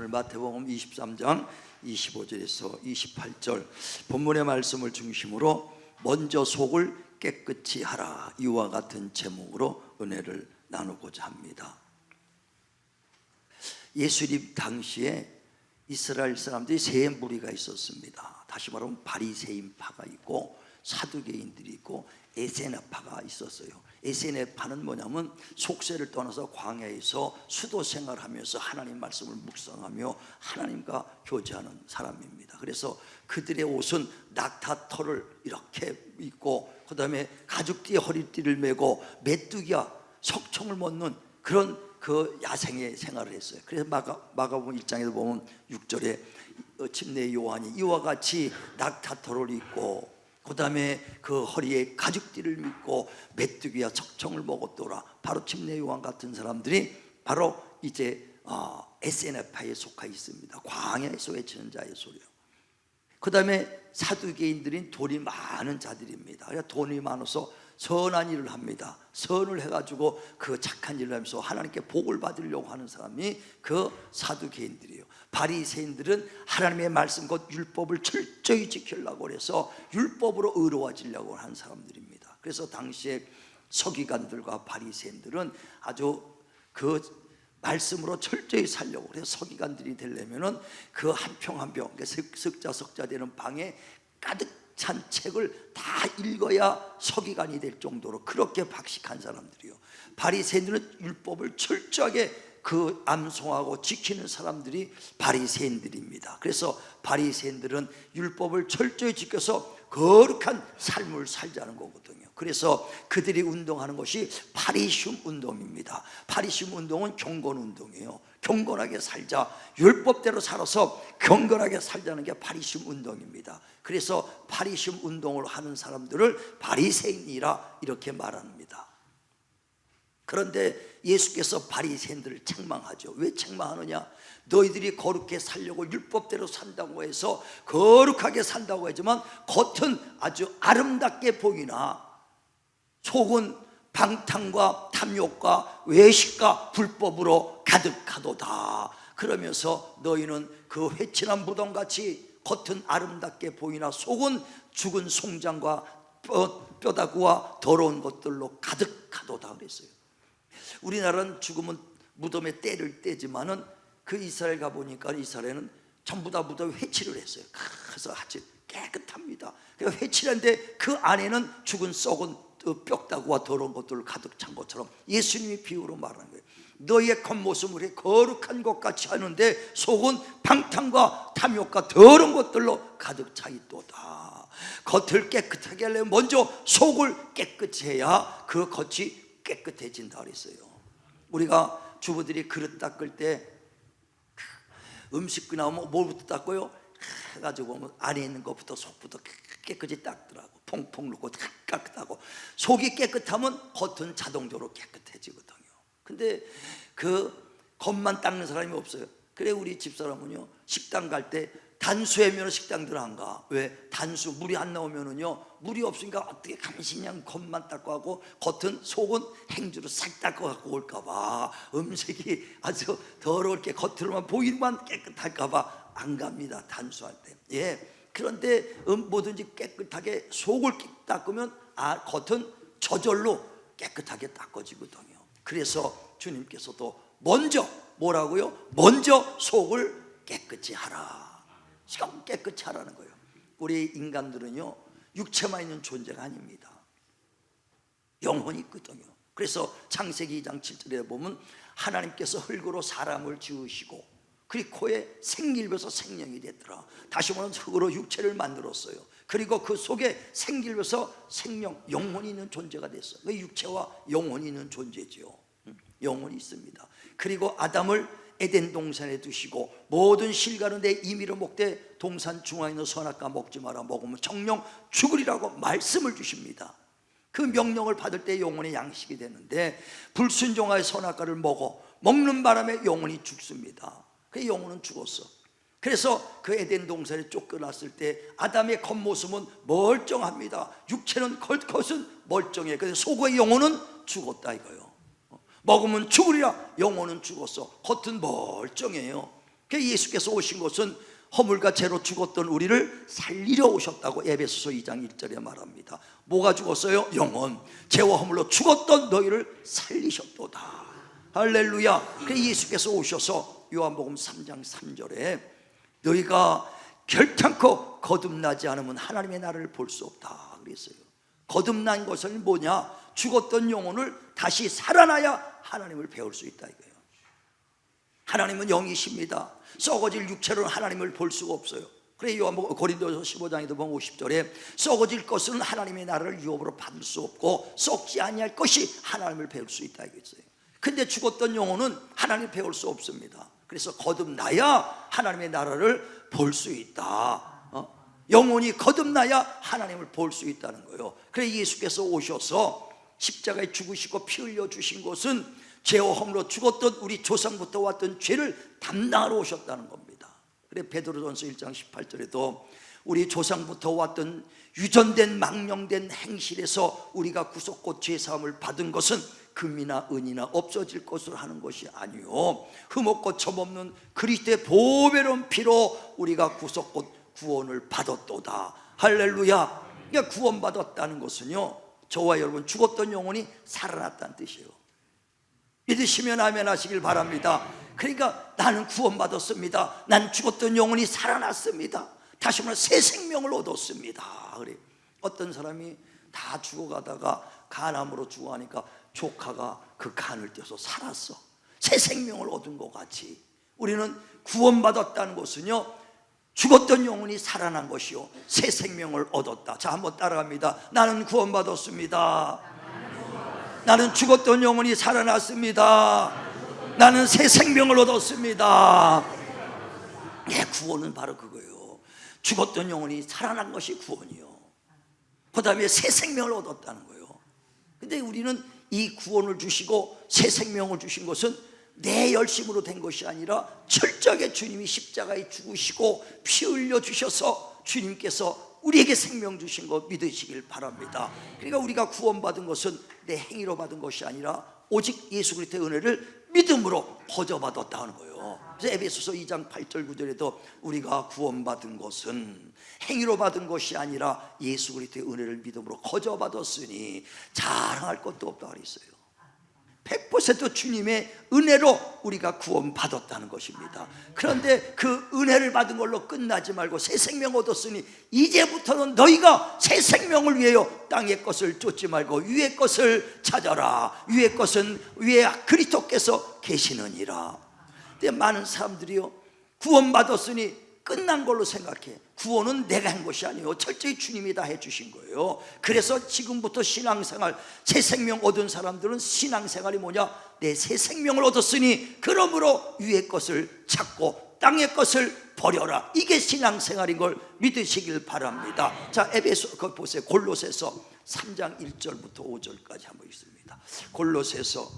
오늘 마태복음 23장 25절에서 28절 본문의 말씀을 중심으로 먼저 속을 깨끗이 하라, 이와 같은 제목으로 은혜를 나누고자 합니다. 예수님 당시에 이스라엘 사람들이 세 무리가 있었습니다. 다시 말하면 바리새인파가 있고 사두개인들이 있고 에세나파가 있었어요. 에세나파는 뭐냐면 속세를 떠나서 광야에서 수도 생활하면서 하나님 말씀을 묵상하며 하나님과 교제하는 사람입니다. 그래서 그들의 옷은 낙타털을 이렇게 입고 그 다음에 가죽띠에 허리띠를 메고 메뚜기와 석청을 먹는 그런 그 야생의 생활을 했어요. 그래서 마가복음 1장에도 보면 6절에 침례 요한이 이와 같이 낙타털을 입고 그 다음에 그 허리에 가죽띠를 입고 메뚜기와 석청을 먹었더라. 바로 침례 요한 같은 사람들이 바로 이제 에세나파에 속해 있습니다. 광야에서 외치는 자의 소리요. 그 다음에 사두개인들인 돈이 많은 자들입니다. 그러니까 돈이 많아서 선한 일을 합니다. 선을 해가지고 그 착한 일을 하면서 하나님께 복을 받으려고 하는 사람이 그 사두개인들이에요. 바리새인들은 하나님의 말씀 곧 율법을 철저히 지키려고 해서 율법으로 의로워지려고 하는 사람들입니다. 그래서 당시에 서기관들과 바리새인들은 아주 그 말씀으로 철저히 살려고 해서 서기관들이 되려면은 그 한 평 한 평, 석자 되는 방에 가득 찬 책을 다 읽어야 서기관이 될 정도로 그렇게 박식한 사람들이요. 바리새인들은 율법을 철저하게 그 암송하고 지키는 사람들이 바리새인들입니다. 그래서 바리새인들은 율법을 철저히 지켜서 거룩한 삶을 살자는 거거든요. 그래서 그들이 운동하는 것이 파리시움 운동입니다. 파리시움 운동은 경건 운동이에요. 경건하게 살자, 율법대로 살아서 경건하게 살자는 게 파리시움 운동입니다. 그래서 파리시움 운동을 하는 사람들을 바리새인이라 이렇게 말합니다. 그런데 예수께서 바리새인들을 책망하죠. 왜 책망하느냐? 너희들이 거룩하게 살려고 율법대로 산다고 해서 거룩하게 산다고 하지만 겉은 아주 아름답게 보이나 속은 방탕과 탐욕과 외식과 불법으로 가득하도다. 그러면서 너희는 그 회친한 무덤같이 겉은 아름답게 보이나 속은 죽은 송장과 뼈다구와 더러운 것들로 가득하도다 그랬어요. 우리나라는 죽으면 무덤에 때를 떼지만은 그 이스라엘 가보니까 이스라엘은 전부 다 무덤에 회치를 했어요. 그래서 아주 깨끗합니다. 그러니까 회치는데 그 안에는 죽은 썩은 뼈다구와 더러운 것들을 가득 찬 것처럼 예수님이 비유로 말하는 거예요. 너희의 겉모습을 거룩한 것 같이 하는데 속은 방탕과 탐욕과 더러운 것들로 가득 차 있도다. 겉을 깨끗하게 하려면 먼저 속을 깨끗이 해야 그 겉이 깨끗해진다 그랬어요. 우리가 주부들이 그릇 닦을 때 음식 나오면 뭘부터 닦고요? 해가지고 안에 있는 것부터 속부터 깨끗이 닦더라고. 퐁퐁 넣고 깨끗하고 속이 깨끗하면 겉은 자동적으로 깨끗해지거든요. 근데 그 겉만 닦는 사람이 없어요. 그래 우리 집사람은요 식당 갈 때 단수하면 식당들 안 가. 왜? 단수 물이 안 나오면은요 물이 없으니까 어떻게 간신히 그냥 겉만 닦고 하고 겉은 속은 행주로 싹 닦고 갖고 올까봐 음식이 아주 더러울게 겉으로만 보이만 깨끗할까봐 안 갑니다. 단수할 때. 예. 그런데 뭐든지 깨끗하게 속을 닦으면 겉은 저절로 깨끗하게 닦아지거든요. 그래서 주님께서도 먼저 뭐라고요? 먼저 속을 깨끗이 하라. 지금 깨끗이 하라는 거예요. 우리 인간들은요 육체만 있는 존재가 아닙니다. 영혼이 있거든요. 그래서 창세기 2장 7절에 보면 하나님께서 흙으로 사람을 지으시고 그리고 코에 생기를 생명이 됐더라. 다시 말하면 흙으로 육체를 만들었어요. 그리고 그 속에 생기를 생명, 영혼이 있는 존재가 됐어요. 그 육체와 영혼이 있는 존재지요. 영혼이 있습니다. 그리고 아담을 에덴 동산에 두시고 모든 실 가운데 임의로 먹되 동산 중앙에 있는 선악과 먹지 마라. 먹으면 정령 죽으리라고 말씀을 주십니다. 그 명령을 받을 때 영혼의 양식이 되는데 불순종하여 선악과를 먹는 바람에 영혼이 죽습니다. 그 영혼은 죽었어. 그래서 그 에덴 동산에 쫓겨났을 때 아담의 겉모습은 멀쩡합니다. 육체는 겉은 멀쩡해. 그런데 속의 영혼은 죽었다 이거예요. 먹으면 죽으리라. 영혼은 죽었어. 겉은 멀쩡해요. 예수께서 오신 것은 허물과 죄로 죽었던 우리를 살리려 오셨다고 에베소서 2장 1절에 말합니다. 뭐가 죽었어요? 영혼. 죄와 허물로 죽었던 너희를 살리셨도다. 할렐루야. 그래서 예수께서 오셔서 요한복음 3장 3절에 너희가 결탄코 거듭나지 않으면 하나님의 나라를 볼 수 없다 그랬어요. 거듭난 것은 뭐냐? 죽었던 영혼을 다시 살아나야 하나님을 배울 수 있다 이거예요. 하나님은 영이십니다. 썩어질 육체로는 하나님을 볼 수가 없어요. 그래 요한복음 고린도서 15장에도 보면 50절에 썩어질 것은 하나님의 나라를 유업으로 받을 수 없고 썩지 아니할 것이 하나님을 배울 수 있다 이거였어요. 근데 죽었던 영혼은 하나님을 배울 수 없습니다. 그래서 거듭나야 하나님의 나라를 볼 수 있다. 영혼이 거듭나야 하나님을 볼 수 있다는 거예요. 그래 예수께서 오셔서 십자가에 죽으시고 피 흘려 주신 것은 죄와 허물로 죽었던 우리 조상부터 왔던 죄를 담당하러 오셨다는 겁니다. 그래 베드로전서 1장 18절에도 우리 조상부터 왔던 유전된 망령된 행실에서 우리가 구속곧 죄사함을 받은 것은 금이나 은이나 없어질 것으로 하는 것이 아니요 흠없고 점없는 그리스도의 보배로운 피로 우리가 구속곧 구원을 받았도다. 할렐루야. 그러니까 구원받았다는 것은요 저와 여러분 죽었던 영혼이 살아났다는 뜻이에요. 믿으시면 아멘 하시길 바랍니다. 그러니까 나는 구원받았습니다. 난 죽었던 영혼이 살아났습니다. 다시 말해 새 생명을 얻었습니다. 그래. 어떤 사람이 다 죽어가다가 간암으로 죽어가니까 조카가 그 간을 떼서 살았어. 새 생명을 얻은 것 같이 우리는 구원받았다는 것은요 죽었던 영혼이 살아난 것이요 새 생명을 얻었다. 자 한번 따라갑니다. 나는 구원받았습니다. 나는 죽었던 영혼이 살아났습니다. 나는 새 생명을 얻었습니다. 구원은 바로 그거예요. 죽었던 영혼이 살아난 것이 구원이요 그 다음에 새 생명을 얻었다는 거예요. 근데 우리는 이 구원을 주시고 새 생명을 주신 것은 내 열심으로 된 것이 아니라 철저하게 주님이 십자가에 죽으시고 피 흘려 주셔서 주님께서 우리에게 생명 주신 것 믿으시길 바랍니다. 그러니까 우리가 구원받은 것은 내 행위로 받은 것이 아니라 오직 예수 그리스도의 은혜를 믿음으로 거저받았다는 거예요. 그래서 에베소서 2장 8절 9절에도 우리가 구원받은 것은 행위로 받은 것이 아니라 예수 그리스도의 은혜를 믿음으로 거저받았으니 자랑할 것도 없다 그랬어요. 100% 주님의 은혜로 우리가 구원받았다는 것입니다. 그런데 그 은혜를 받은 걸로 끝나지 말고 새 생명 얻었으니 이제부터는 너희가 새 생명을 위하여 땅의 것을 쫓지 말고 위의 것을 찾아라. 위의 것은 위에 그리스도께서 계시느니라. 근데 많은 사람들이요 구원받았으니 끝난 걸로 생각해. 구원은 내가 한 것이 아니에요. 철저히 주님이 다 해주신 거예요. 그래서 지금부터 신앙생활 새 생명 얻은 사람들은 신앙생활이 뭐냐? 내 새 생명을 얻었으니 그러므로 위의 것을 찾고 땅의 것을 버려라. 이게 신앙생활인 걸 믿으시길 바랍니다. 자 에베소 거 보세요. 골로새서 3장 1절부터 5절까지 한번 있습니다. 골로새서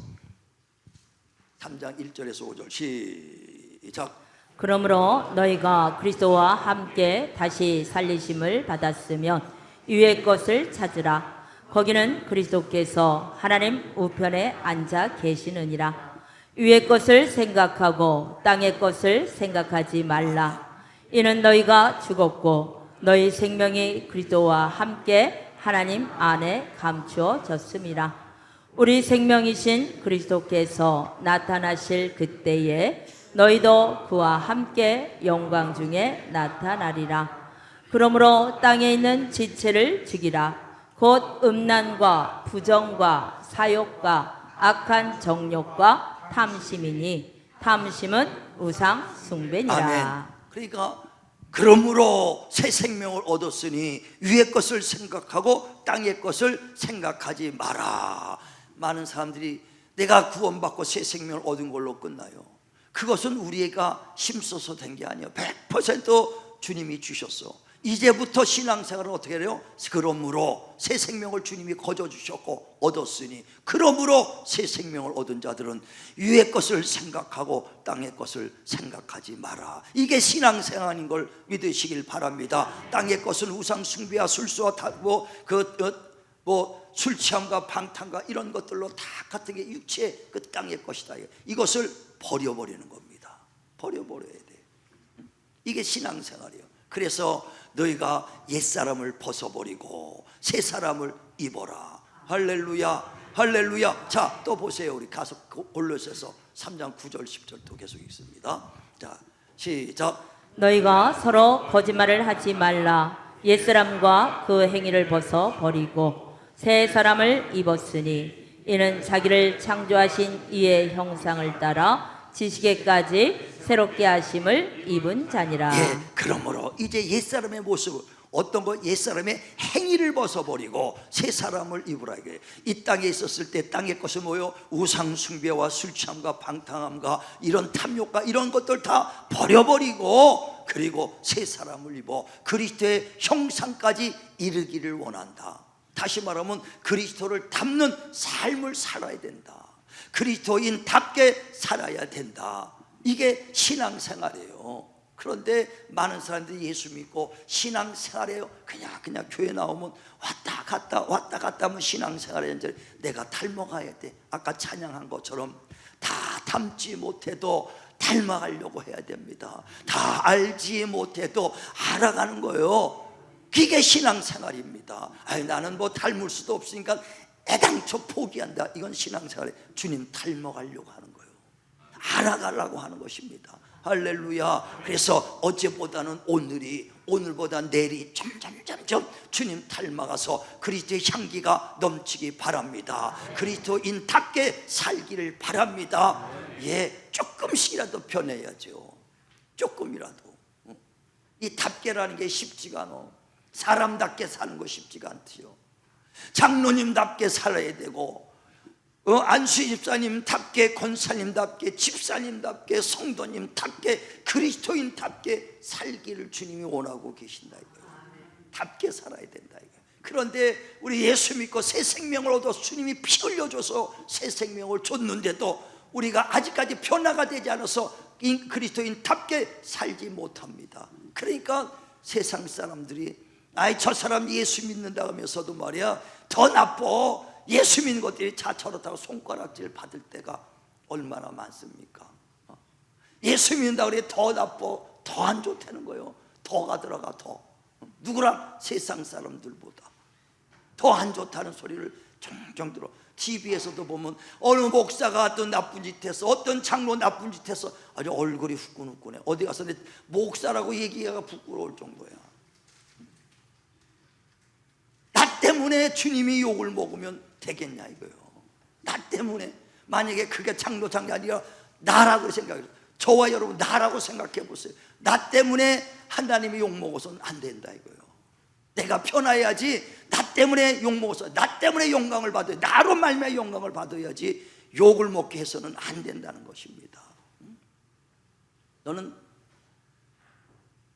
3장 1절에서 5절 시작. 그러므로 너희가 그리스도와 함께 다시 살리심을 받았으면 위의 것을 찾으라. 거기는 그리스도께서 하나님 우편에 앉아 계시느니라. 위의 것을 생각하고 땅의 것을 생각하지 말라. 이는 너희가 죽었고 너희 생명이 그리스도와 함께 하나님 안에 감추어졌음이라. 우리 생명이신 그리스도께서 나타나실 그때에 너희도 그와 함께 영광 중에 나타나리라. 그러므로 땅에 있는 지체를 죽이라. 곧 음란과 부정과 사욕과 악한 정욕과 탐심이니 탐심은 우상 숭배니라. 아멘. 그러니까 그러므로 새 생명을 얻었으니 위의 것을 생각하고 땅의 것을 생각하지 마라. 많은 사람들이 내가 구원받고 새 생명을 얻은 걸로 끝나요. 그것은 우리가 힘써서 된 게 아니에요. 100% 주님이 주셨어. 이제부터 신앙생활은 어떻게 해요? 그러므로 새 생명을 주님이 거저 주셨고 얻었으니 그러므로 새 생명을 얻은 자들은 위의 것을 생각하고 땅의 것을 생각하지 마라. 이게 신앙생활인 걸 믿으시길 바랍니다. 땅의 것은 우상 숭배와 술수와 술 취함과 방탕과 이런 것들로 다 같은 게 육체의 그 땅의 것이다. 이것을 버려버리는 겁니다. 버려버려야 돼. 이게 신앙생활이에요. 그래서 너희가 옛사람을 벗어버리고 새 사람을 입어라. 할렐루야, 할렐루야. 자, 또 보세요. 우리 가서 골로새서 3장 9절 10절 또 계속 읽습니다. 자, 시작. 너희가 서로 거짓말을 하지 말라. 옛사람과 그 행위를 벗어 버리고 새 사람을 입었으니 이는 자기를 창조하신 이의 형상을 따라 지식에까지 새롭게 하심을 입은 자니라. 예, 그러므로 이제 옛사람의 모습을 어떤 거 옛사람의 행위를 벗어버리고 새 사람을 입으라. 이게 이 땅에 있었을 때 땅의 것을 뭐요? 우상 숭배와 술 취함과 방탕함과 이런 탐욕과 이런 것들 다 버려버리고 그리고 새 사람을 입어 그리스도의 형상까지 이르기를 원한다. 다시 말하면 그리스도를 닮는 삶을 살아야 된다. 그리스도인답게 살아야 된다. 이게 신앙생활이에요. 그런데 많은 사람들이 예수 믿고 신앙생활이에요. 그냥 교회 나오면 왔다 갔다 하면 신앙생활에 이제 내가 닮아가야 돼. 아까 찬양한 것처럼 다 닮지 못해도 닮아가려고 해야 됩니다. 다 알지 못해도 알아가는 거예요. 그게 신앙생활입니다. 아니, 나는 뭐 닮을 수도 없으니까 애당초 포기한다. 이건 신앙생활에 주님 닮아가려고 하는 거예요. 알아가려고 하는 것입니다. 할렐루야. 그래서 어제보다는 오늘보다 내일이 점점 주님 닮아가서 그리스도의 향기가 넘치기 바랍니다. 그리스도인답게 살기를 바랍니다. 예, 조금씩이라도 변해야죠. 조금이라도. 이 답게라는 게 쉽지가 않아. 사람답게 사는 거 쉽지가 않지요. 장로님답게 살아야 되고 안수희 집사님답게, 권사님답게, 집사님답게, 성도님답게, 그리스도인답게 살기를 주님이 원하고 계신다 이거예요. 답게 살아야 된다 이거예요. 그런데 우리 예수 믿고 새 생명을 얻어서 주님이 피 흘려줘서 새 생명을 줬는데도 우리가 아직까지 변화가 되지 않아서 그리스도인답게 살지 못합니다. 그러니까 세상 사람들이 아이 저 사람 예수 믿는다 하면서도 말이야 더 나빠. 예수 믿는 것들이 자처렇다고 손가락질 받을 때가 얼마나 많습니까? 예수 믿는다 그래 더 나빠. 더 안 좋다는 거예요. 더가 들어가 더. 누구랑? 세상 사람들보다 더 안 좋다는 소리를 종종 들어. TV에서도 보면 어느 목사가 어떤 나쁜 짓 했어, 어떤 장로 나쁜 짓 했어, 아주 얼굴이 후끈후끈해. 어디 가서 내 목사라고 얘기하기가 부끄러울 정도야. 나 때문에 주님이 욕을 먹으면 되겠냐 이거요. 나 때문에. 만약에 그게 장로장이 아니라 나라고 생각해요. 저와 여러분 나라고 생각해 보세요. 나 때문에 하나님이 욕 먹어서는 안 된다 이거요. 내가 편해야지. 나 때문에 욕 먹어서 나 때문에 영광을 받아야, 나로 말미암아 영광을 받아야지 욕을 먹게 해서는 안 된다는 것입니다. 너는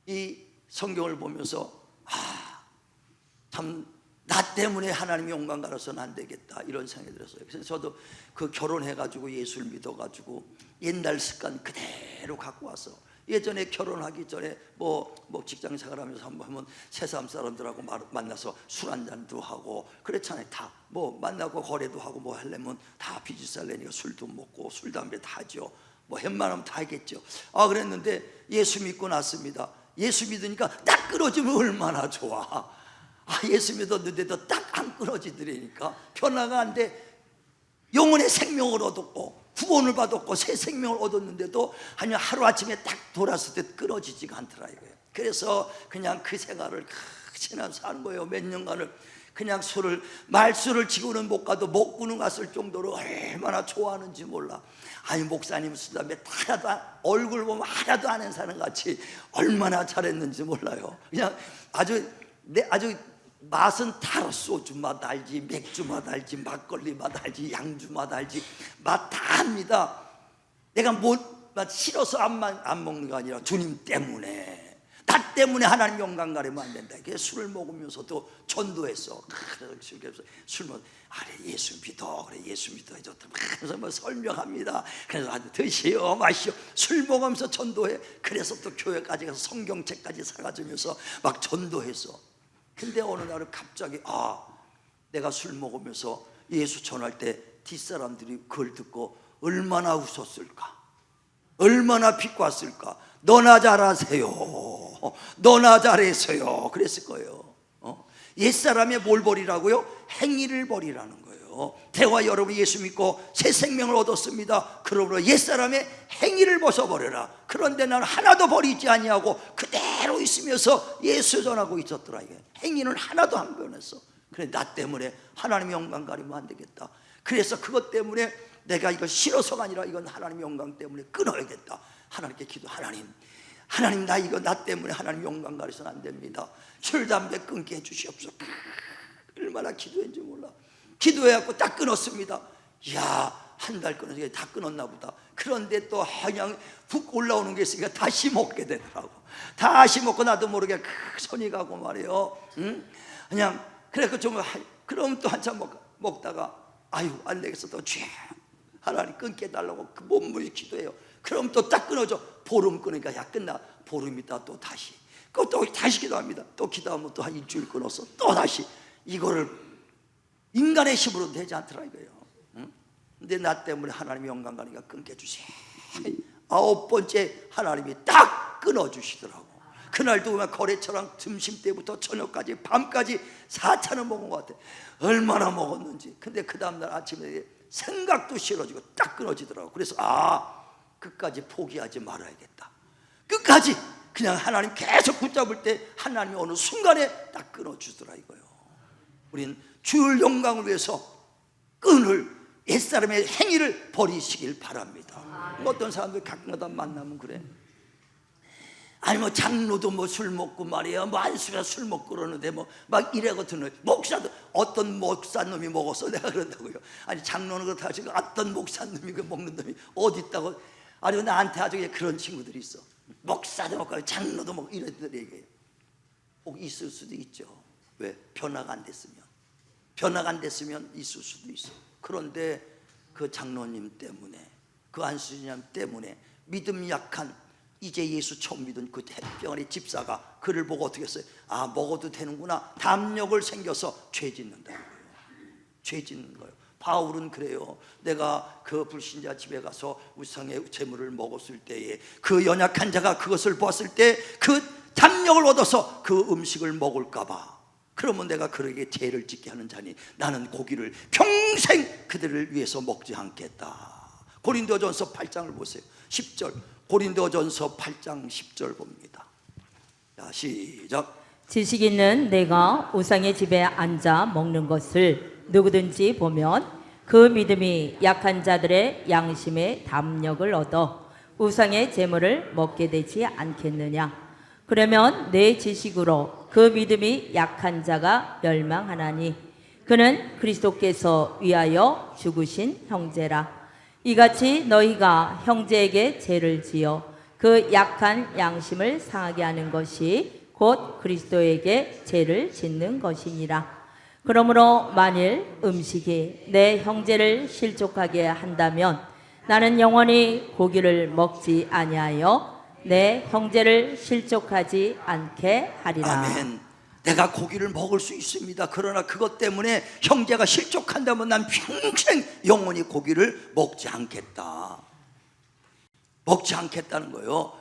이 성경을 보면서 참 나 때문에 하나님 영광 가려서는 안 되겠다 이런 생각이 들었어요. 그래서 저도 그 결혼해가지고 예수를 믿어가지고 옛날 습관 그대로 갖고 와서 예전에 결혼하기 전에 뭐 직장 생활하면서 한번 하면 세상 사람들하고 만나서 술 한잔도 하고 그랬잖아요. 다 뭐 만나고 거래도 하고 뭐 하려면 다 비즈살 내니까 술도 먹고 술 담배 다 하죠. 뭐 웬만하면 다 하겠죠. 그랬는데 예수 믿고 났습니다. 예수 믿으니까 딱 끊어지면 얼마나 좋아. 예수 믿었는데도 딱 안 끊어지더라니까. 변화가 안 돼. 영혼의 생명을 얻었고 구원을 받았고 새 생명을 얻었는데도 아니 하루아침에 딱 돌았을 때 끊어지지가 않더라 이거예요. 그래서 그냥 그 생활을 지나서 하는 거예요. 몇 년간을 그냥 말술을 지고는 못 가도 먹고는 갔을 정도로 얼마나 좋아하는지 몰라. 아니 목사님 수담에 하나도 얼굴 보면 하나도 안 한 사람 같이 얼마나 잘했는지 몰라요. 그냥 아주 맛은 다 소주 맛 알지, 맥주 맛 알지, 막걸리 맛 알지, 양주 맛 알지, 맛 다 합니다. 내가 맛 싫어서 안 먹는 거 아니라 주님 때문에, 나 때문에 하나님 영광 가리면 안 된다. 그래서 술을 먹으면서도 전도했어. 그래서 술 먹, 예수 믿어, 그래 예수 믿어 해줬다. 그래서 뭐 설명합니다. 그래서 드시오, 마시오. 술 먹으면서 전도해. 그래서 또 교회까지 가서 성경책까지 사가지면서 막 전도했어. 근데 어느 날은 갑자기 내가 술 먹으면서 예수 전할 때 뒷사람들이 그걸 듣고 얼마나 웃었을까, 얼마나 비꼬았을까. 너나 잘하세요. 너나 잘해서요. 그랬을 거예요. 옛사람의 뭘 버리라고요? 행위를 버리라는 거예요. 대화 여러분 예수 믿고 새 생명을 얻었습니다. 그러므로 옛사람의 행위를 벗어버려라. 그런데 나는 하나도 버리지 아니하고 그대로 있으면서 예수 전하고 있었더라. 이게 행위는 하나도 안 변했어. 그래, 나 때문에 하나님의 영광 가리면 안 되겠다. 그래서 그것 때문에 내가 이거 싫어서가 아니라 이건 하나님의 영광 때문에 끊어야겠다. 하나님께 기도. 하나님 나 이거 나 때문에 하나님 영광 가리서는 안 됩니다. 술 담배 끊게 해주시옵소서. 얼마나 기도했는지 몰라. 기도해갖고 딱 끊었습니다. 이야, 한 달 끊어서 다 끊었나 보다. 그런데 또 그냥 푹 올라오는 게 있으니까 다시 먹게 되더라고. 다시 먹고 나도 모르게 손이 가고 말이에요. 그냥 그래 그럼 또 한참 먹다가 아유 안 되겠어. 또 하나님 끊게 해달라고 그 몸부림 기도해요. 그럼 또 딱 끊어져. 보름 끊으니까 야 끝나. 보름 있다 또 다시. 또 다시 기도합니다. 또 기도하면 또 한 일주일 끊었어. 또 다시. 이거를 인간의 힘으로는 되지 않더라 이거예요. 근데 나 때문에 하나님의 영광 가니까 끊게 해주세요. 9번째 하나님이 딱 끊어주시더라고. 그날도 그냥 거래처랑 점심때부터 저녁까지 밤까지 4찬을 먹은 것 같아. 얼마나 먹었는지. 근데 그 다음날 아침에 생각도 싫어지고 딱 끊어지더라고. 그래서 끝까지 포기하지 말아야겠다. 끝까지 그냥 하나님 계속 붙잡을 때 하나님이 어느 순간에 딱 끊어주더라 이거예요. 우린 주의 영광을 위해서 옛사람의 행위를 버리시길 바랍니다. 어떤 사람들 가끔가다 만나면 그래. 아니 장로도 술 먹고 말이야 안수가 술 먹고 그러는데 막 이래거든. 목사도 어떤 목사님이 먹었어 내가 그런다고요. 아니 장로는 그렇다 지금 어떤 목사님이 그 먹는 놈이 어디 있다고. 아니 나한테 아주 그런 친구들이 있어. 목사도 먹고 장로도 먹고 이래들 얘기해요. 꼭 있을 수도 있죠. 왜? 변화가 안 됐으면 있을 수도 있어. 그런데 그 장로님 때문에 그 안수님 때문에 믿음 약한 이제 예수 처음 믿은 그 햇병아리 집사가 그를 보고 어떻게 했어요? 먹어도 되는구나. 담력을 생겨서 죄 짓는다는 거예요. 죄 짓는 거예요. 바울은 그래요. 내가 그 불신자 집에 가서 우상의 재물을 먹었을 때에 그 연약한 자가 그것을 보았을 때 그 담력을 얻어서 그 음식을 먹을까 봐. 그러면 내가 그에게 죄를 짓게 하는 자니 나는 고기를 평생 그들을 위해서 먹지 않겠다. 고린도전서 8장을 보세요. 10절. 고린도전서 8장 10절 봅니다. 자, 시작. 지식 있는 내가 우상의 집에 앉아 먹는 것을 누구든지 보면 그 믿음이 약한 자들의 양심의 담력을 얻어 우상의 재물을 먹게 되지 않겠느냐. 그러면 내 지식으로 그 믿음이 약한 자가 멸망하나니 그는 그리스도께서 위하여 죽으신 형제라. 이같이 너희가 형제에게 죄를 지어 그 약한 양심을 상하게 하는 것이 곧 그리스도에게 죄를 짓는 것이니라. 그러므로 만일 음식이 내 형제를 실족하게 한다면 나는 영원히 고기를 먹지 아니하여 내 형제를 실족하지 않게 하리라. 아멘. 내가 고기를 먹을 수 있습니다. 그러나 그것 때문에 형제가 실족한다면 난 평생 영원히 고기를 먹지 않겠다. 먹지 않겠다는 거예요.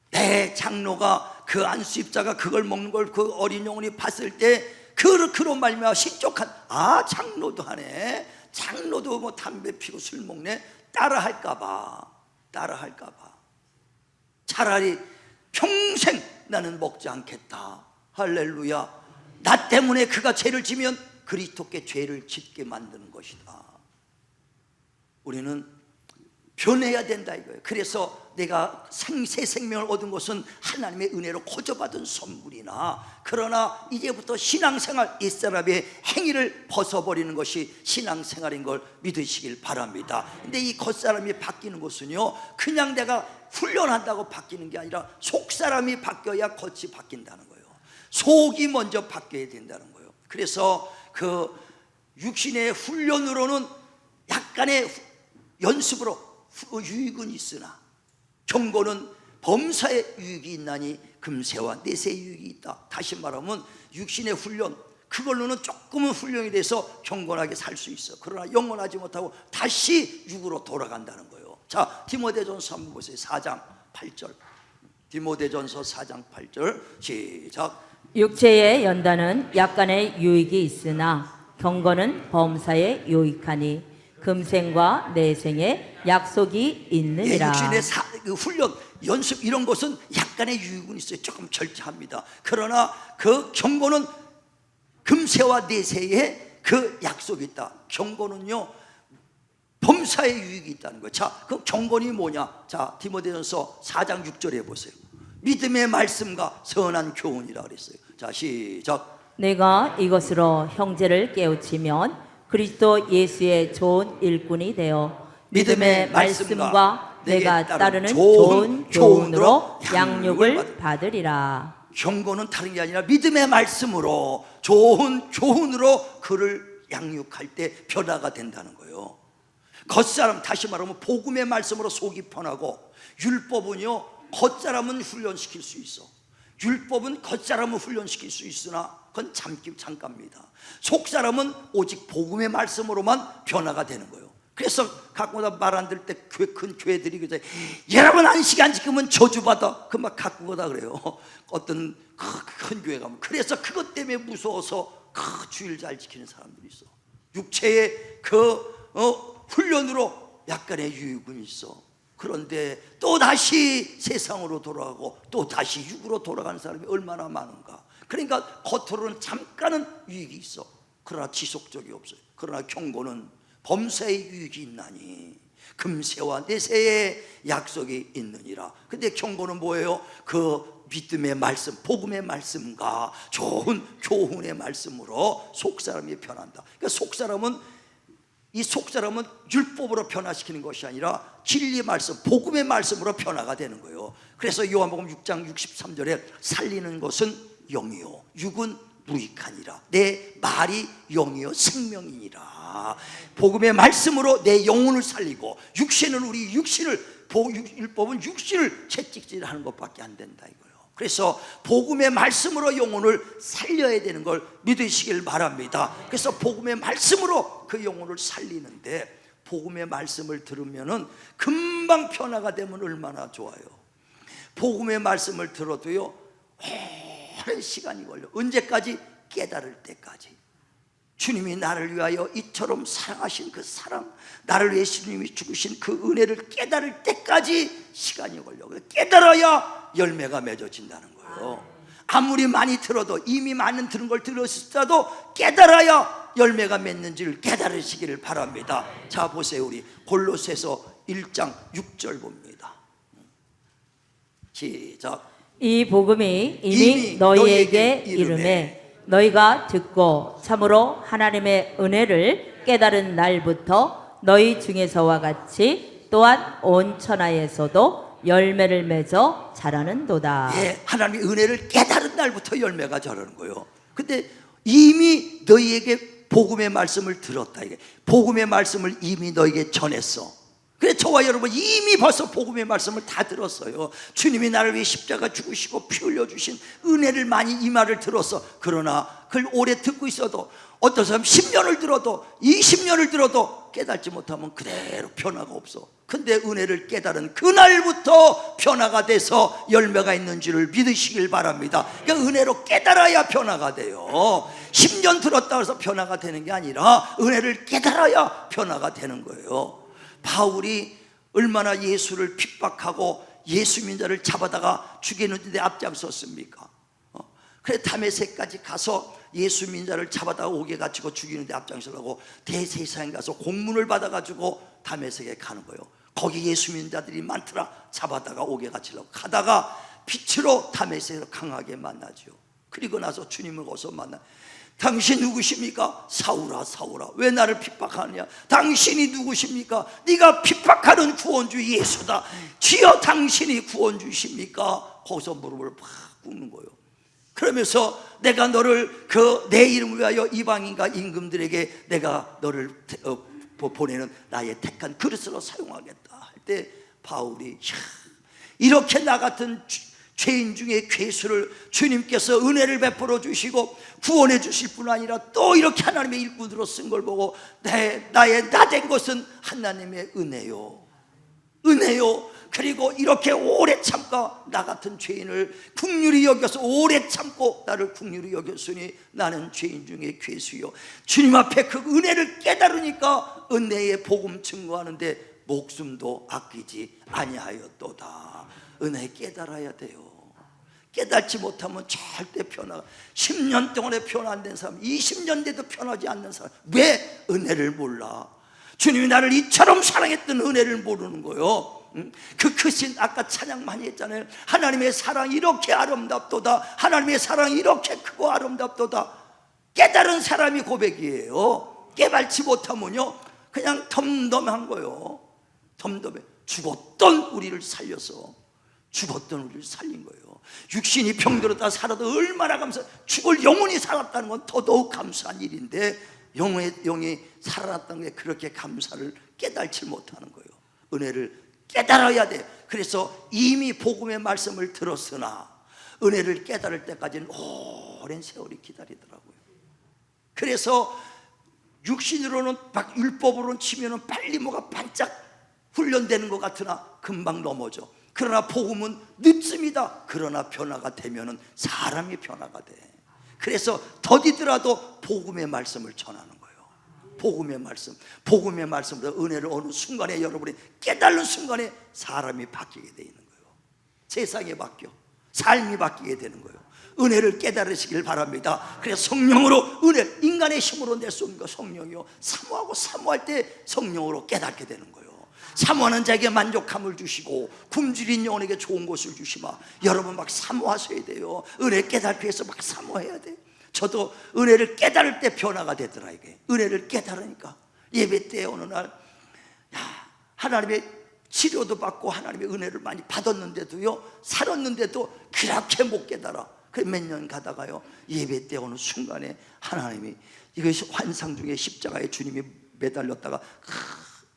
내 장로가 그 안수입자가 그걸 먹는 걸 그 어린 영혼이 봤을 때 그로 말미암아 실족한 장로도 하네. 장로도 담배 피고 술 먹네. 따라할까봐. 차라리 평생 나는 먹지 않겠다. 할렐루야. 나 때문에 그가 죄를 지면 그리스도께 죄를 짓게 만드는 것이다. 우리는 변해야 된다 이거예요. 그래서 내가 새 생명을 얻은 것은 하나님의 은혜로 거저받은 선물이나 그러나 이제부터 신앙생활 옛사람의 행위를 벗어버리는 것이 신앙생활인 걸 믿으시길 바랍니다. 근데 이 겉사람이 바뀌는 것은요 그냥 내가 훈련한다고 바뀌는 게 아니라 속사람이 바뀌어야 겉이 바뀐다는 거예요. 속이 먼저 바뀌어야 된다는 거예요. 그래서 그 육신의 훈련으로는 약간의 연습으로 유익은 있으나 경고는 범사의 유익이 있나니 금세와 내세의 유익이 있다. 다시 말하면 육신의 훈련 그걸로는 조금은 훈련이 돼서 경건하게 살 수 있어. 그러나 영원하지 못하고 다시 육으로 돌아간다는 거예요. 자, 디모데전서 한번 보세요. 4장 8절. 디모데전서 4장 8절 시작. 육체의 연단은 약간의 유익이 있으나 경건은 범사에 유익하니 금생과 내생에 약속이 예, 있느니라. 육신의 훈련, 연습 이런 것은 약간의 유익은 있어요. 조금 절제합니다. 그러나 그 경고는 금세와 내세에 그 약속이 있다. 경고는요 범사에 유익이 있다는 거예요. 자, 그 경건이 뭐냐? 자, 디모데전서 4장 6절에 보세요. 믿음의 말씀과 선한 교훈이라 그랬어요. 자, 시작. 내가 이것으로 형제를 깨우치면 그리스도 예수의 좋은 일꾼이 되어 믿음의 말씀과 내가 따르는 좋은 교훈으로 양육을 받으리라. 경고는 다른 게 아니라 믿음의 말씀으로 좋은 교훈으로 그를 양육할 때 변화가 된다는 거예요. 겉사람, 다시 말하면 복음의 말씀으로 속이 편하고, 율법은요 겉사람은 훈련시킬 수 있어. 율법은 겉사람은 훈련시킬 수 있으나 그건 잠깐입니다. 속사람은 오직 복음의 말씀으로만 변화가 되는 거예요. 그래서 가끔가다 말 안 들을 때 큰 교회들이 그래, 여러분 안식 안 지키면 저주받아, 그 막 가끔가다 그래요. 어떤 큰 교회 가면. 그래서 그것 때문에 무서워서 주일 잘 지키는 사람들이 있어. 육체의 훈련으로 약간의 유익은 있어. 그런데 또 다시 세상으로 돌아가고 또 다시 육으로 돌아가는 사람이 얼마나 많은가. 그러니까 겉으로는 잠깐은 유익이 있어. 그러나 지속적이 없어요. 그러나 경고는 범사의 유익이 있나니 금세와 내세의 약속이 있느니라. 근데 경고는 뭐예요? 그 믿음의 말씀, 복음의 말씀과 좋은 교훈의 말씀으로 속사람이 변한다. 그러니까 속사람은 율법으로 변화시키는 것이 아니라 진리의 말씀, 복음의 말씀으로 변화가 되는 거예요. 그래서 요한복음 6장 63절에 살리는 것은 영이요 육은 무익하니라. 내 말이 영이요 생명이니라. 복음의 말씀으로 내 영혼을 살리고, 육신은 우리 육신을, 율법은 육신을 채찍질하는 것밖에 안 된다 이거예요. 그래서 복음의 말씀으로 영혼을 살려야 되는 걸 믿으시길 바랍니다. 그래서 복음의 말씀으로 그 영혼을 살리는데, 복음의 말씀을 들으면은 금방 변화가 되면 얼마나 좋아요. 복음의 말씀을 들어도요 오랜 시간이 걸려. 언제까지? 깨달을 때까지. 주님이 나를 위하여 이처럼 사랑하신 그 사랑, 나를 위해 주님이 죽으신 그 은혜를 깨달을 때까지 시간이 걸려. 깨달아야 열매가 맺어진다는 거예요. 아무리 많이 들어도, 이미 많은 들은 걸 들었을지라도 깨달아야 열매가 맺는지를 깨달으시기를 바랍니다. 자, 보세요. 우리 골로새서 1장 6절 봅니다. 시작. 이 복음이 이미 너희에게 이르매 너희가 듣고 참으로 하나님의 은혜를 깨달은 날부터 너희 중에서와 같이 또한 온 천하에서도 열매를 맺어 자라는도다. 예, 하나님의 은혜를 깨달은 날부터 열매가 자라는 거예요. 근데 이미 너희에게 복음의 말씀을 들었다. 이게 복음의 말씀을 이미 너희에게 전했어. 그래, 저와 여러분 이미 벌써 복음의 말씀을 다 들었어요. 주님이 나를 위해 십자가 죽으시고 피 흘려주신 은혜를 많이 이 말을 들었어. 그러나 그걸 오래 듣고 있어도, 어떤 사람 10년을 들어도 20년을 들어도 깨닫지 못하면 그대로 변화가 없어. 근데 은혜를 깨달은 그날부터 변화가 돼서 열매가 있는 줄을 믿으시길 바랍니다. 그러니까 은혜로 깨달아야 변화가 돼요. 10년 들었다 해서 변화가 되는 게 아니라 은혜를 깨달아야 변화가 되는 거예요. 바울이 얼마나 예수를 핍박하고 예수 민자를 잡아다가 죽이는 데 앞장섰습니까? 그래, 다메섹까지 가서 예수 민자를 잡아다가 옥에 갇히고 죽이는 데 앞장서라고 대세상에 가서 공문을 받아가지고 다메섹에 가는 거예요. 거기 예수 민자들이 많더라. 잡아다가 옥에 갇히려고 가다가 빛으로 다메섹에서 강하게 만나죠. 그리고 나서 주님을 어서 만나. 당신 누구십니까? 사울아, 사울아, 왜 나를 핍박하느냐? 당신이 누구십니까? 네가 핍박하는 구원주 예수다. 주여, 당신이 구원주십니까? 거기서 무릎을 팍 꿇는 거예요. 그러면서 내가 너를 내 이름을 위하여 이방인과 임금들에게 내가 너를 보내는 나의 택한 그릇으로 사용하겠다 할 때 바울이 이렇게 나 같은 죄인 중에 괴수를 주님께서 은혜를 베풀어 주시고 구원해 주실 뿐 아니라 또 이렇게 하나님의 일꾼으로 쓴 걸 보고 나의 나된 것은 하나님의 은혜요, 은혜요. 그리고 이렇게 오래 참고 나 같은 죄인을 긍휼히 여겨서 오래 참고 나를 긍휼히 여겼으니 나는 죄인 중에 괴수요. 주님 앞에 그 은혜를 깨달으니까 은혜의 복음 증거하는데 목숨도 아끼지 아니하였도다. 은혜 깨달아야 돼요. 깨닫지 못하면 절대 변화. 10년 동안에 변화 안 된 사람, 20년 돼도 변하지 않는 사람, 왜 은혜를 몰라? 주님이 나를 이처럼 사랑했던 은혜를 모르는 거예요. 그 크신, 아까 찬양 많이 했잖아요. 하나님의 사랑이 이렇게 아름답도다. 하나님의 사랑이 이렇게 크고 아름답도다. 깨달은 사람이 고백이에요. 깨달지 못하면요 그냥 덤덤한 거예요. 덤덤해. 죽었던 우리를 살려서, 죽었던 우리를 살린 거예요. 육신이 병들었다 살아도 얼마나 감사. 죽을 영혼이 살았다는 건 더더욱 감사한 일인데 영이 살아났다는 게 그렇게 감사를 깨달지 못하는 거예요. 은혜를 깨달아야 돼. 그래서 이미 복음의 말씀을 들었으나 은혜를 깨달을 때까지는 오랜 세월이 기다리더라고요. 그래서 육신으로는 막 율법으로는 치면은 빨리 뭐가 반짝 훈련되는 것 같으나 금방 넘어져. 그러나 복음은 늦습니다. 그러나 변화가 되면은 사람이 변화가 돼. 그래서 더디더라도 복음의 말씀을 전하는 거예요. 복음의 말씀, 복음의 말씀으로 은혜를 어느 순간에 여러분이 깨달는 순간에 사람이 바뀌게 돼 있는 거예요. 세상이 바뀌어, 삶이 바뀌게 되는 거예요. 은혜를 깨달으시길 바랍니다. 그래서 성령으로, 은혜, 인간의 힘으로 낼 수 없는 거 성령이요. 사모하고 사모할 때 성령으로 깨닫게 되는 거예요. 사모하는 자에게 만족함을 주시고 굶주린 영혼에게 좋은 것을 주시마. 여러분 막 사모하셔야 돼요. 은혜 깨닫기 위해서 막 사모해야 돼. 저도 은혜를 깨달을 때 변화가 되더라. 이게 은혜를 깨달으니까 예배 때 어느 날 하나님의 치료도 받고 하나님의 은혜를 많이 받았는데도요, 살았는데도 그렇게 못 깨달아. 그 몇 년 가다가요, 예배 때 어느 순간에 하나님이, 이것이 환상 중에 십자가에 주님이 매달렸다가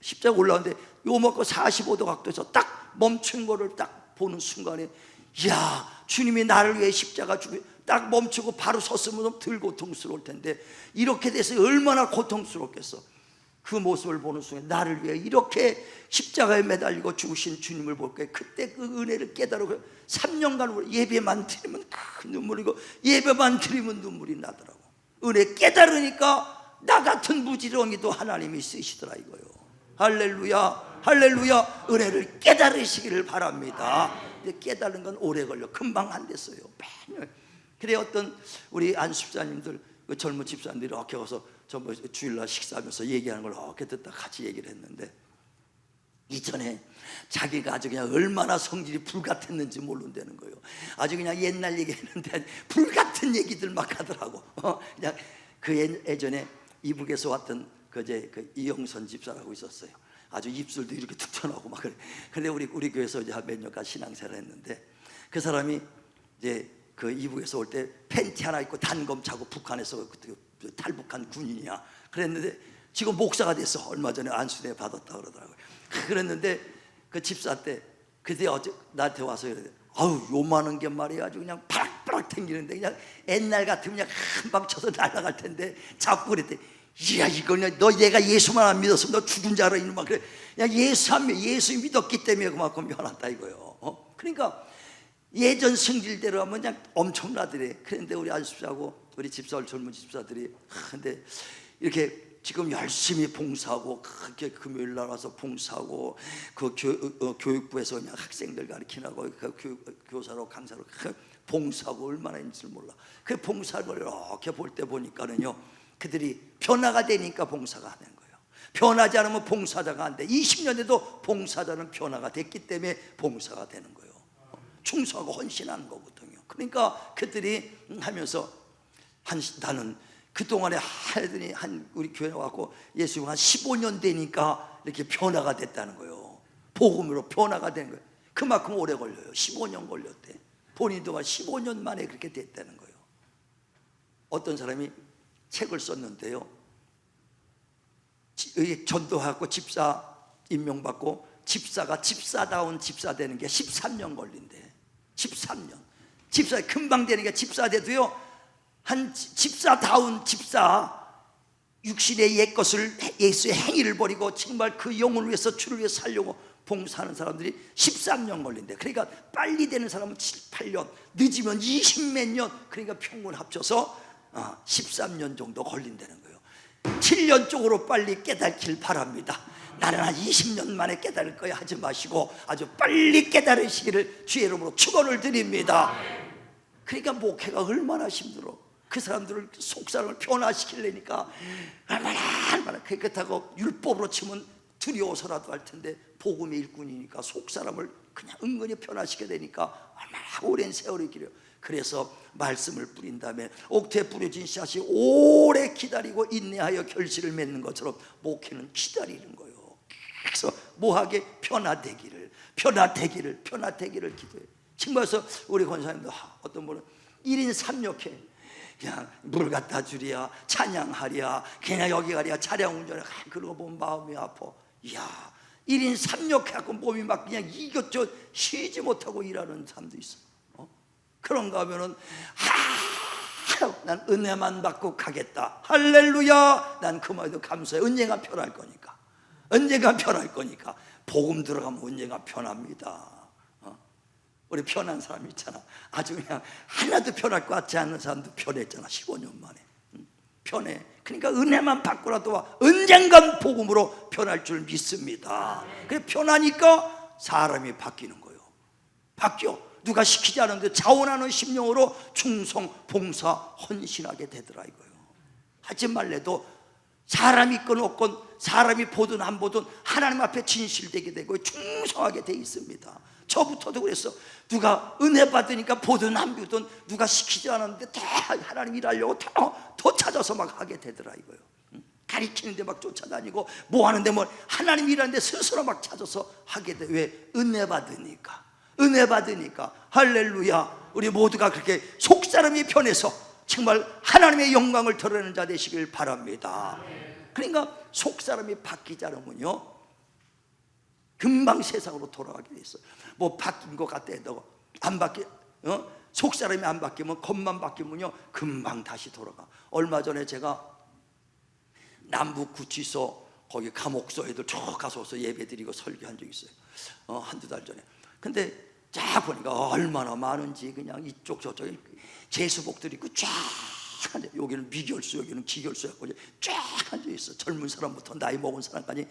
십자가 올라오는데 요만큼 45도 각도에서 딱 멈춘 거를 딱 보는 순간에, 이야, 주님이 나를 위해 십자가 주고 딱 멈추고 바로 섰으면 덜 고통스러울 텐데 이렇게 돼서 얼마나 고통스럽겠어. 그 모습을 보는 순간 나를 위해 이렇게 십자가에 매달리고 죽으신 주님을 볼 거예요. 그때 그 은혜를 깨달고 3년간 예배만 드리면 눈물이고 예배만 드리면 눈물이 나더라고. 은혜 깨달으니까 나 같은 무지렁이도 하나님이 쓰시더라 이거요. 할렐루야, 할렐루야. 은혜를 깨달으시기를 바랍니다. 근데 깨달은 건 오래 걸려. 금방 안 됐어요. 매년. 그래 어떤 우리 안수집사님들, 그 젊은 집사님들이 이렇게 와서 전부 주일날 식사하면서 얘기하는 걸 이렇게 듣다 같이 얘기를 했는데, 이전에 자기가 아주 그냥 얼마나 성질이 불같았는지 모른다는 거예요. 아주 그냥 옛날 얘기했는데 불같은 얘기들 막 하더라고. 그냥 그 예전에 이북에서 왔던 그 이영선 집사라고 있었어요. 아주 입술도 이렇게 툭 튀어나오고 막 그래. 근데 우리 교회에서 이제 몇 년간 신앙생활을 했는데, 그 사람이 이제 그 이북에서 올 때 팬티 하나 입고 단검 차고 북한에서 탈북한 군인이야. 그랬는데 지금 목사가 됐어. 얼마 전에 안수대 받았다 그러더라고요. 그랬는데 그 집사 때 그때 어제 나한테 와서 이래. 아우 요만한 게 말이야 아주 그냥 바락바락 튕기는데 그냥 옛날 같으면 그냥 한방 쳐서 날아갈 텐데 자꾸 그랬대. 이야 이거 그냥 너 얘가 예수만 안 믿었으면 너 죽은 줄 알아 이놈아. 그래 그냥 예수 믿었기 때문에 그만큼 변했다 이거요. 그러니까 예전 성질대로 하면 그냥 엄청나더래. 그런데 우리 안수사하고 우리 집사, 젊은 집사들이 근데 이렇게 지금 열심히 봉사하고 그렇게 금요일 날 와서 봉사하고 그 교육부에서 그냥 학생들 가르치라고 그 교사로 강사로 봉사하고 얼마나 있는지 몰라. 그 봉사를 이렇게 볼 때 보니까는요, 그들이 변화가 되니까 봉사가 하는 거예요. 변하지 않으면 봉사자가 안 돼. 20년 돼도 봉사자는 변화가 됐기 때문에 봉사가 되는 거예요. 충성하고 헌신하는 거거든요. 그러니까 그들이 하면서 나는 그동안에 하더니 우리 교회에 와서 예수님 한 15년 되니까 이렇게 변화가 됐다는 거예요. 복음으로 변화가 된 거예요. 그만큼 오래 걸려요. 15년 걸렸대. 본인도 15년 만에 그렇게 됐다는 거예요. 어떤 사람이 책을 썼는데요, 전도하고 집사 임명받고 집사가 집사다운 집사 되는 게 13년 걸린대. 13년. 집사 금방 되는 게 집사 돼도요, 한 집사다운 집사, 육신의 옛것을 예수의 행위를 버리고 정말 그 영혼을 위해서 주를 위해 살려고 봉사하는 사람들이 13년 걸린대. 그러니까 빨리 되는 사람은 7, 8년, 늦으면 20몇 년, 그러니까 평균 합쳐서 13년 정도 걸린다는 거예요. 7년 쪽으로 빨리 깨닫길 바랍니다. 나는 한 20년 만에 깨달을 거야 하지 마시고 아주 빨리 깨달으시기를 주의 이름으로 축원을 드립니다. 그러니까 목회가 얼마나 힘들어. 그 사람들을 속사람을 변화시키려니까 얼마나 그렇다고 율법으로 치면 두려워서라도 할 텐데 복음의 일꾼이니까 속사람을 그냥 은근히 변화시켜야 되니까 얼마나 오랜 세월이 길어요. 그래서 말씀을 뿌린 다음에 옥토에 뿌려진 씨앗이 오래 기다리고 인내하여 결실을 맺는 것처럼 목회는 기다리는 거예요. 그래서 뭐하게 변화되기를 기도해요. 친구에서 우리 권사님도 어떤 분은 1인 3역해. 그냥 물 갖다 주랴, 찬양하랴, 그냥 여기 가랴, 차량 운전해. 그러고 보면 마음이 아파. 이야, 1인 3역해갖고 몸이 막 그냥 이것저것 쉬지 못하고 일하는 사람도 있어. 그런가 하면은 난 은혜만 받고 가겠다. 할렐루야. 난 그 말도 감사해. 언젠가 편할 거니까. 복음 들어가면 언젠가 편합니다. 우리 편한 사람 있잖아. 아주 그냥 하나도 편할 것 같지 않은 사람도 편했잖아. 15년 만에 편해. 그러니까 은혜만 받고라도 언젠간 복음으로 편할 줄 믿습니다. 그래 편하니까 사람이 바뀌는 거예요. 바뀌어. 누가 시키지 않은데 자원하는 심령으로 충성, 봉사, 헌신하게 되더라 이거예요. 하지 말래도 사람이 있건 없건 사람이 보든 안 보든 하나님 앞에 진실되게 되고 충성하게 돼 있습니다. 저부터도 그랬어. 누가 은혜 받으니까 보든 안 보든 누가 시키지 않았는데 다 하나님 일하려고 더 찾아서 막 하게 되더라 이거예요. 가리키는데 막 쫓아다니고 뭐 하는데 뭐 하나님 일하는데 스스로 막 찾아서 하게 돼. 왜? 은혜 받으니까 할렐루야. 우리 모두가 그렇게 속사람이 편해서 정말 하나님의 영광을 드러내는 자 되시길 바랍니다. 그러니까 속사람이 바뀌지 않으면요 금방 세상으로 돌아가게 돼 있어요. 뭐 바뀐 것 같다 해도 안 바뀌 속사람이 안 바뀌면 겉만 바뀌면요 금방 다시 돌아가. 얼마 전에 제가 남북 구치소 거기 감옥소 애들 쭉 가서 예배드리고 설교한 적 있어요. 한두 달 전에. 근데 쫙 보니까 얼마나 많은지 그냥 이쪽 저쪽 제수복들 입고 쫙 앉아. 여기는 미결수 여기는 기결수 갖고 쫙 앉아 있어. 젊은 사람부터 나이 먹은 사람까지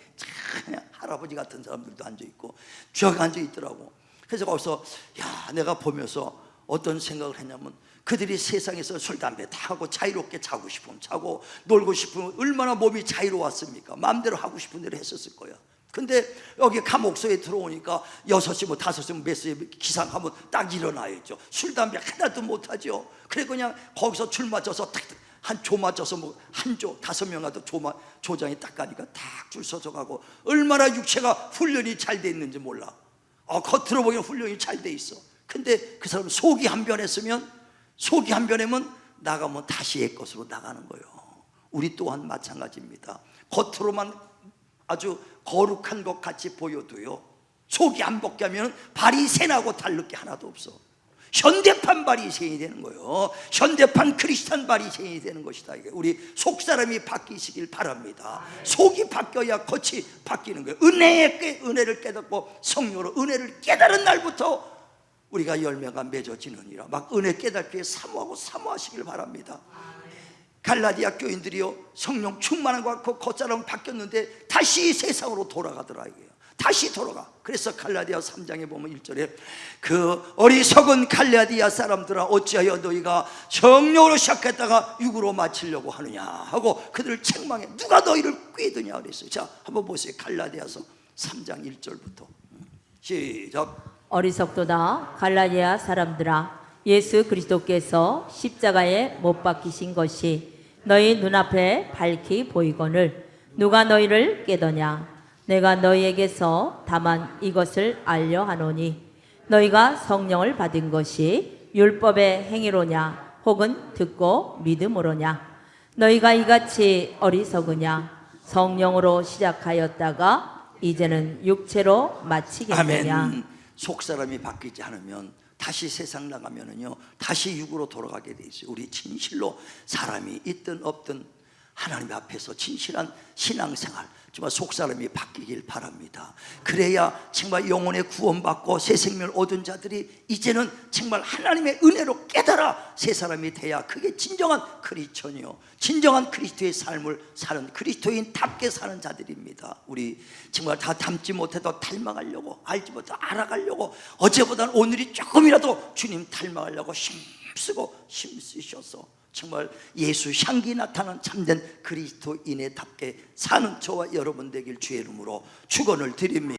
그냥 할아버지 같은 사람들도 앉아 있고 쫙 앉아 있더라고. 그래서 거기서 야 내가 보면서 어떤 생각을 했냐면 그들이 세상에서 술 담배 다 하고 자유롭게 자고 싶으면 자고 놀고 싶으면 얼마나 몸이 자유로웠습니까? 마음대로 하고 싶은 대로 했었을 거야. 근데 여기 감옥소에 들어오니까 6시 뭐 5시 뭐 몇 시에 기상하면 딱 일어나야죠. 술 담배 하나도 못하죠. 그래 그냥 거기서 줄 맞춰서 한 조 맞춰서 뭐 한 조 5명 가도 조장이 딱 가니까 딱 줄 서서 가고 얼마나 육체가 훈련이 잘 돼 있는지 몰라. 겉으로 보기엔 훈련이 잘 돼 있어. 근데 그 사람 속이 한 변했으면 나가면 다시 옛것으로 나가는 거예요. 우리 또한 마찬가지입니다. 겉으로만 아주 거룩한 것 같이 보여도요 속이 안 벗겨면 바리새인하고 다를 게 하나도 없어. 현대판 바리새인이 되는 거예요. 현대판 크리스찬 바리새인이 되는 것이다. 이게 우리 속사람이 바뀌시길 바랍니다. 속이 바뀌어야 겉이 바뀌는 거예요. 은혜를 깨닫고 성령으로 은혜를 깨달은 날부터 우리가 열매가 맺어지느니라. 막 은혜 깨닫기에 사모하시길 바랍니다. 갈라디아 교인들이요 성령 충만한 것 같고 겉사람은 바뀌었는데 다시 세상으로 돌아가더라 이게요. 다시 돌아가. 그래서 갈라디아 3장에 보면 1절에 그 어리석은 갈라디아 사람들아 어찌하여 너희가 성령으로 시작했다가 육으로 마치려고 하느냐 하고 그들을 책망해. 누가 너희를 꾀드냐 그랬어요. 자 한번 보세요. 갈라디아서 3장 1절부터 시작. 어리석도다 갈라디아 사람들아 예수 그리스도께서 십자가에 못 박히신 것이 너희 눈앞에 밝히 보이거늘 누가 너희를 깨더냐. 내가 너희에게서 다만 이것을 알려 하노니 너희가 성령을 받은 것이 율법의 행위로냐 혹은 듣고 믿음으로냐. 너희가 이같이 어리석으냐. 성령으로 시작하였다가 이제는 육체로 마치겠느냐. 아멘. 속사람이 바뀌지 않으면 다시 세상 나가면은요 다시 육으로 돌아가게 돼 있어요. 우리 진실로 사람이 있든 없든 하나님 앞에서 진실한 신앙생활 정말 속사람이 바뀌길 바랍니다. 그래야 정말 영혼의 구원받고 새 생명을 얻은 자들이 이제는 정말 하나님의 은혜로 깨달아 새 사람이 돼야 그게 진정한 크리스천이요, 진정한 그리스도의 삶을 사는 그리스도인답게 사는 자들입니다. 우리 정말 다 닮지 못해도 닮아가려고, 알지 못해도 알아가려고, 어제보다는 오늘이 조금이라도 주님 닮아가려고 힘쓰셔서 정말 예수 향기 나타나는 참된 그리스도인의답게 사는 저와 여러분 되길 주의 이름으로 축원을 드립니다.